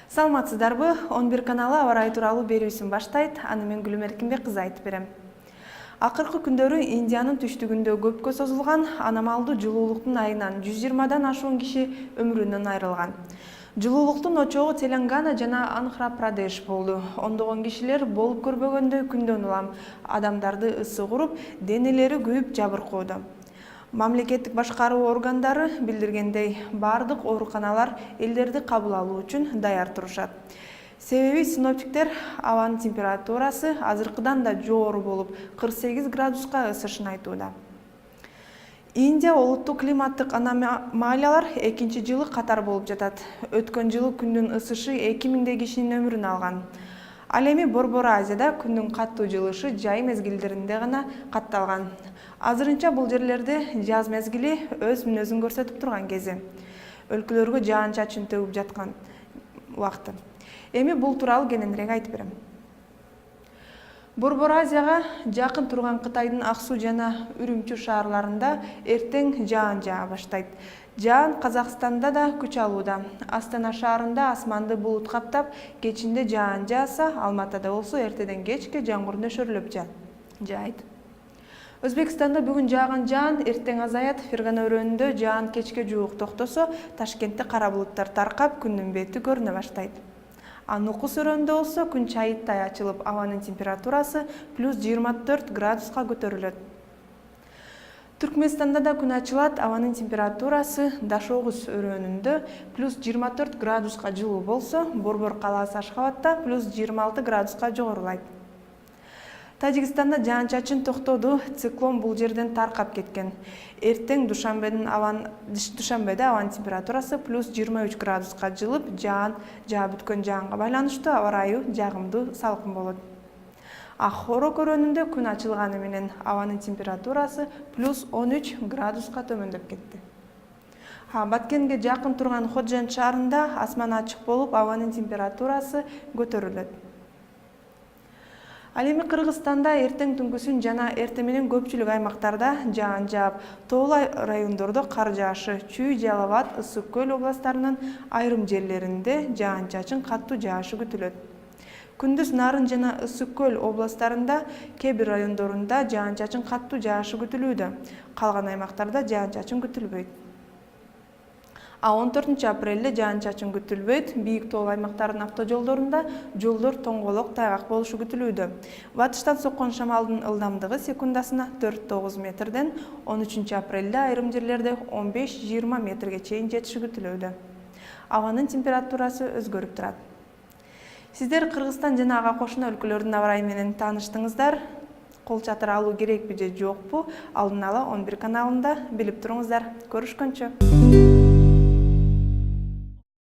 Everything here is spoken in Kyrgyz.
Саламатсыздарбы? 11 каналы аба ырайы тууралуу берүүсүн баштайт. Аны мен Гүлүм Эркинбек кызы айтып берем. Акыркы күндөрү Индиянын түштүгүндө көпкө созулган аномалдуу жылуулуктун айынан 120дан ашуун киши өмүрүнөн айрылган. Жылуулуктун очогу Телангана жана Андхра-Прадеш болду. Ондогон кишилер болуп көрбөгөндөй күндөн улам адамдарды ысы куруп, денелери күйүп жабыркоодо. Мамлекеттик башкаруу органдары билдиргендей, бардык ооруканалар элдерди кабыл алуу үчүн даяр турушат. Себеби синоптиктер абанын температурасы азыркыдан да жогору болуп, 48 градуска ысышын айтууда. Индия улуттук климаттык аномалиялар экинчи жылы катар болуп жатат. Өткөн жылы күндүн ысышы 2000 кишинин өмүрүн алган. Ал эми Борбор Азияда күндүн катуу жылышы жай мезгилдеринде гана катталган. Азырынча бул жерлерде жаз мезгили өз мүнөзүн көрсөтүп турган кези. Өлкөлөргө жаан-чачын төгүп жаткан убакты. Эми бул тууралуу кененирээк айтып берем. Борбор Азияга жакын турган Кытайдын Аксу жана Үрүмчү шаарларында эртең жаан жаа баштайт. Жаан Казакстанда да күч алууда. Астана шаарында асманды булут каптап, кечинде жаан жааса, Алматыда болсо эртеден кечке жамгыр нөшөрлөп жаайт. Өзбекстанда бүгүн жааган жаан эртең азаят. Фергана өрөөнүндө жаан кечке жуук токтосо, Ташкентте кара булуттар таркап, күндүн бети көрүнө баштайт. Нукус өрөөнүндө болсо күн чайыттай ачылып, абанын температурасы +24 градуска көтөрүлөт. Түркмөнстанда да күн ачылат, абанын температурасы Дашогуз өрөөнүндө +24 градуска жылуу болсо, Борбор калаасы Ашхабадта +26 градуска жогорулайт. Тажикстанда жаан-чачын токтоду, циклон бул жерден таркап кеткен. Эртең Душанбеде абанын температурасы +23 градуска жылып, жаан жаа бүткөн жаанга байланыштуу аба ырайы жагымдуу салкын болот. Хорок өрөөнүндө күн ачылганы менен абанын температурасы +13 градуска төмөндөп кетти. Баткенге жакын турган Ходжент шаарында асман ачык болуп, абанын температурасы көтөрүлөт. Ал эми Кыргызстанда эртең түнкүсүн жана эртең менен көпчүлүк аймактарда жаан жаап, тоолуу райондордо кар жаашы, Чүй, Жалал Абад, Ысык Көл областарынын айрым жерлеринде жаан-чачын каттуу жаашы күтүлөт. Күндүз Нарын жана Ысык Көл областарында кээ бир райондорунда жаан-чачын каттуу жаашы күтүлүүдө. Калган аймактарда жаан-чачын күтүлбөйт. 14 апрелде жаан-чачын күтүлбөйт. Бийик тоолуу аймактардын автожолдорунда жолдор тоңголок тайгак болушу күтүлүүдө. Батыштан соккон шамалдын ылдамдыгы секундасына 4-9 метрден, 13 апрелде айрым жерлерде 15-20 метрге чейин жетиши күтүлүүдө. Абанын температурасы өзгөрүп турат. Сиздер Кыргызстан жана ага кошуна өлкөлөрдүн аба ырайы менен тааныштыңыздар. Кол чатыр алуу керекпи же жокпу? Алдын ала 11 каналында билип туруңуздар. Көрүшкөнчө.